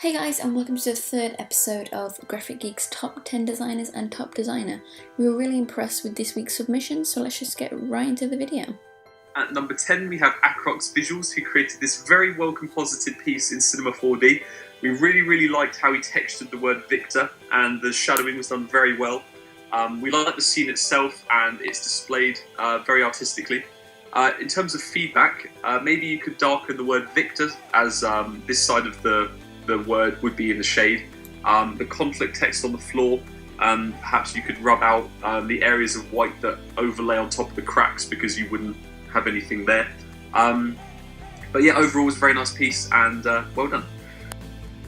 Hey guys, and welcome to the third episode of Graphic Geeks Top 10 Designers and Top Designer. We were really impressed with this week's submission, so let's just get right into the video. At number 10 we have Acrox Visuals, who created this very well composited piece in Cinema 4D. We really liked how he textured the word Victor, and the shadowing was done very well. We like the scene itself, and it's displayed very artistically. In terms of feedback, maybe you could darken the word Victor, as this side of the word would be in the shade. The conflict text on the floor, perhaps you could rub out the areas of white that overlay on top of the cracks, because you wouldn't have anything there. But yeah, overall it was a very nice piece, and well done.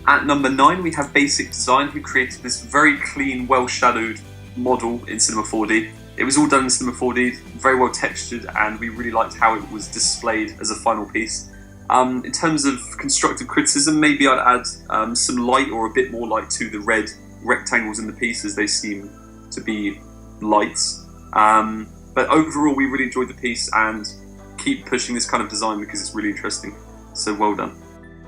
At number 9 we have Basic Design, who created this very clean, well shadowed model in Cinema 4D. It was all done in Cinema 4D, very well textured, and we really liked how it was displayed as a final piece. In terms of constructive criticism, maybe I'd add some light, or a bit more light, to the red rectangles in the piece, as they seem to be lights. But overall we really enjoyed the piece, and keep pushing this kind of design because it's really interesting. So well done.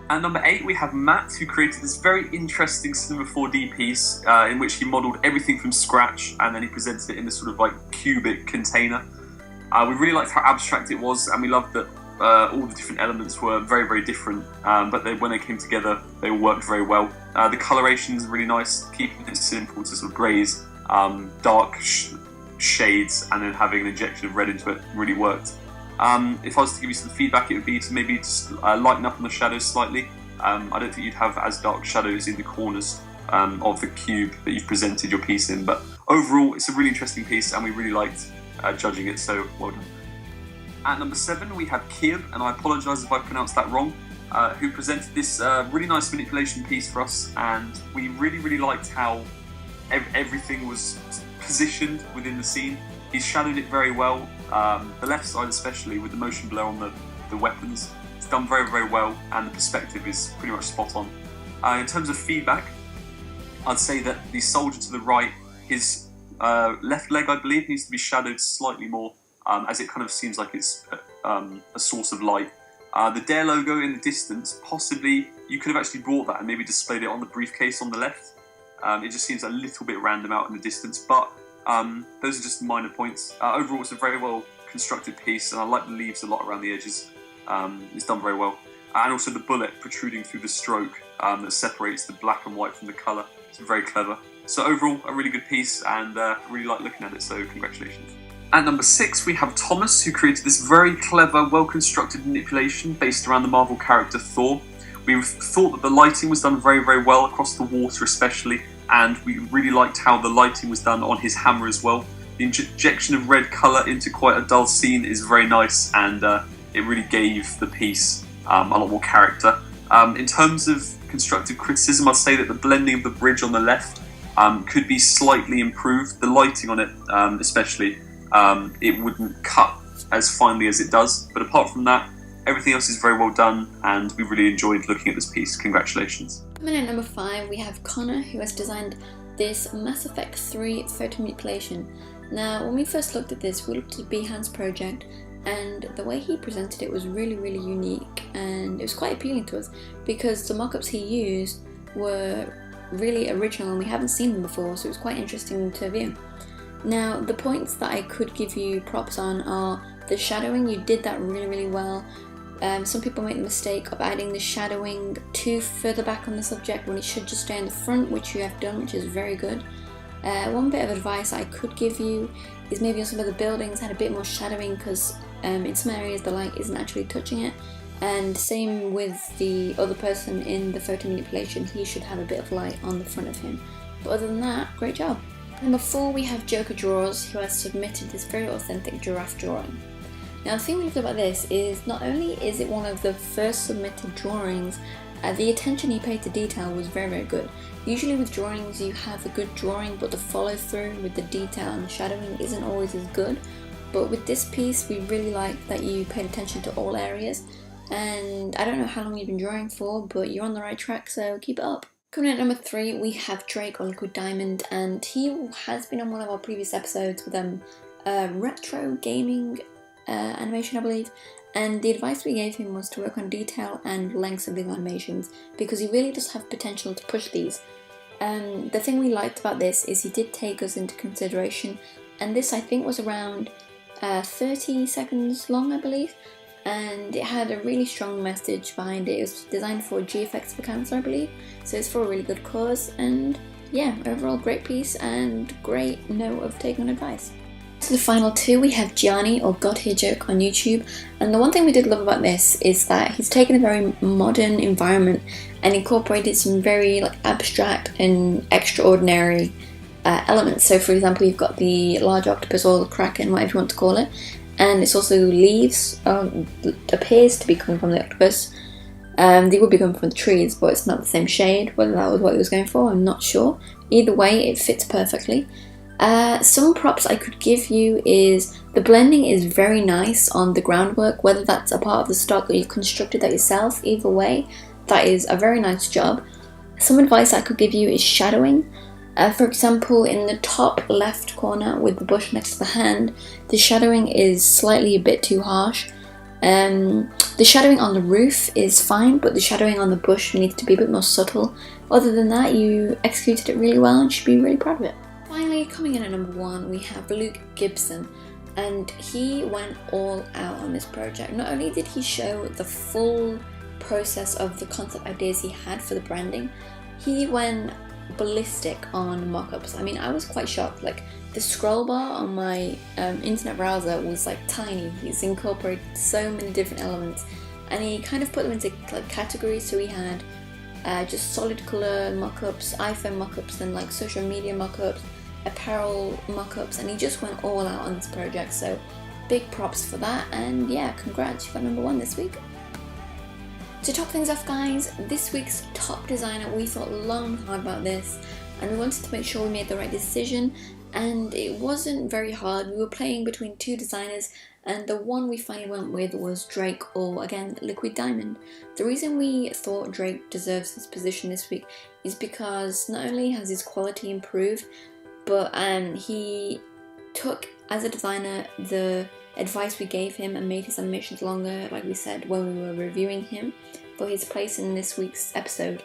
At number 8 we have Matt, who created this very interesting Cinema 4D piece in which he modelled everything from scratch, and then he presented it in this sort of like cubic container. We really liked how abstract it was, and we loved that all the different elements were very different, but when they came together they all worked very well. The coloration is really nice, keeping it simple to sort of greys, dark shades, and then having an injection of red into it really worked. If I was to give you some feedback, it would be to maybe just lighten up on the shadows slightly. I don't think you'd have as dark shadows in the corners of the cube that you've presented your piece in, but overall it's a really interesting piece, and we really liked judging it, so well done. At number 7 we have Kib, and I apologise if I pronounced that wrong, who presented this really nice manipulation piece for us, and we really liked how everything was positioned within the scene. He's shadowed it very well, the left side especially, with the motion blur on the weapons. It's done very well, and the perspective is pretty much spot on. In terms of feedback, I'd say that the soldier to the right, his left leg I believe needs to be shadowed slightly more, as it kind of seems like it's a source of light. The Dare logo in the distance, possibly you could have actually brought that and maybe displayed it on the briefcase on the left. It just seems a little bit random out in the distance, but those are just minor points. Overall it's a very well constructed piece, and I like the leaves a lot around the edges. It's done very well. And also the bullet protruding through the stroke that separates the black and white from the colour. It's very clever. So overall a really good piece, and really like looking at it, so congratulations. At number 6 we have Thomas, who created this very clever, well constructed manipulation based around the Marvel character Thor. We thought that the lighting was done very well, across the water especially, and we really liked how the lighting was done on his hammer as well. The injection of red colour into quite a dull scene is very nice, and it really gave the piece a lot more character. In terms of constructive criticism, I'd say that the blending of the bridge on the left could be slightly improved. The lighting on it especially, it wouldn't cut as finely as it does, but apart from that, everything else is very well done, and we really enjoyed looking at this piece. Congratulations. And at number 5 we have Connor, who has designed this Mass Effect 3 photo manipulation. Now when we first looked at this, we looked at Behan's project, and the way he presented it was really unique, and it was quite appealing to us because the mock-ups he used were really original and we haven't seen them before, so it was quite interesting to view. Now the points that I could give you props on are the shadowing. You did that really well. Some people make the mistake of adding the shadowing too further back on the subject when it should just stay in the front, which you have done, which is very good. One bit of advice I could give you is maybe on some of the buildings had a bit more shadowing, because in some areas the light isn't actually touching it, and same with the other person in the photo manipulation, he should have a bit of light on the front of him. But other than that, great job. Number 4 we have Joker Draws, who has submitted this very authentic giraffe drawing. Now the thing we love about this is not only is it one of the first submitted drawings, the attention he paid to detail was very good. Usually with drawings you have a good drawing, but the follow through with the detail and the shadowing isn't always as good. But with this piece we really like that you paid attention to all areas, and I don't know how long you've been drawing for, but you're on the right track, so keep it up. Coming in at number 3 we have Drake, or Liquid Diamond, and he has been on one of our previous episodes with retro gaming animation, I believe. And the advice we gave him was to work on detail and lengths of these animations, because he really does have potential to push these. The thing we liked about this is he did take us into consideration, and this I think was around 30 seconds long, I believe, and it had a really strong message behind it. It was designed for GFX for Cancer, I believe, so it's for a really good cause, and yeah, overall great piece and great note of taking on advice. To the final two, we have Gianni, or God Here Joke, on YouTube, and the one thing we did love about this is that he's taken a very modern environment and incorporated some very abstract and extraordinary elements. So for example, you've got the large octopus or the kraken, whatever you want to call it, and it's also leaves, appears to be coming from the octopus. They would be coming from the trees, but it's not the same shade. Whether that was what he was going for, I'm not sure. Either way, it fits perfectly. Some props I could give you is the blending is very nice on the groundwork, whether that's a part of the stock or you've constructed that yourself. Either way, that is a very nice job. Some advice I could give you is shadowing. For example, in the top left corner with the bush next to the hand, the shadowing is slightly a bit too harsh. The shadowing on the roof is fine, but the shadowing on the bush needs to be a bit more subtle. Other than that, you executed it really well and should be really proud of it. Finally, coming in at number 1, we have Luke Gibson, and he went all out on this project. Not only did he show the full process of the concept ideas he had for the branding, he went ballistic on mock-ups. I mean, I was quite shocked. The scroll bar on my internet browser was tiny. He's incorporated so many different elements, and he kind of put them into categories. So we had just solid color mock-ups, iPhone mock-ups, and social media mock-ups, apparel mock-ups, and he just went all out on this project. So big props for that, and yeah, congrats, you got number 1 this week. To top things off, guys, this week's top designer, we thought long and hard about this, and we wanted to make sure we made the right decision, and it wasn't very hard. We were playing between 2 designers, and the one we finally went with was Drake, or again, Liquid Diamond. The reason we thought Drake deserves this position this week is because not only has his quality improved, but he took, as a designer, the advice we gave him and made his animations longer, like we said when we were reviewing him, for his place in this week's episode.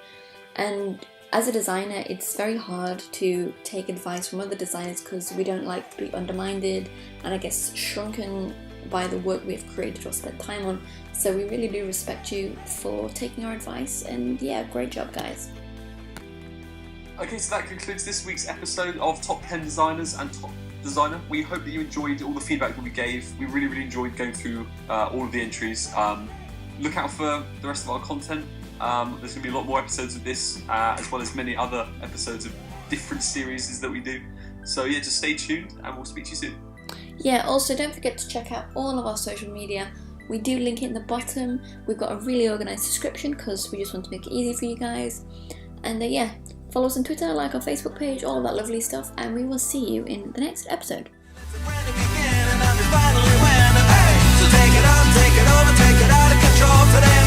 And as a designer, it's very hard to take advice from other designers because we don't like to be undermined and I guess shrunken by the work we've created or spent time on. So we really do respect you for taking our advice, and yeah, great job, guys. Okay, so that concludes this week's episode of Top 10 Designers and Top Designer. We hope that you enjoyed all the feedback that we gave. We really enjoyed going through all of the entries. Look out for the rest of our content. There's going to be a lot more episodes of this, as well as many other episodes of different series that we do. So yeah, just stay tuned and we'll speak to you soon. Yeah, also don't forget to check out all of our social media. We do link it in the bottom. We've got a really organised description because we just want to make it easy for you guys. And yeah, follow us on Twitter, like our Facebook page, all of that lovely stuff, and we will see you in the next episode. So take it on, take it over, take it out of control today.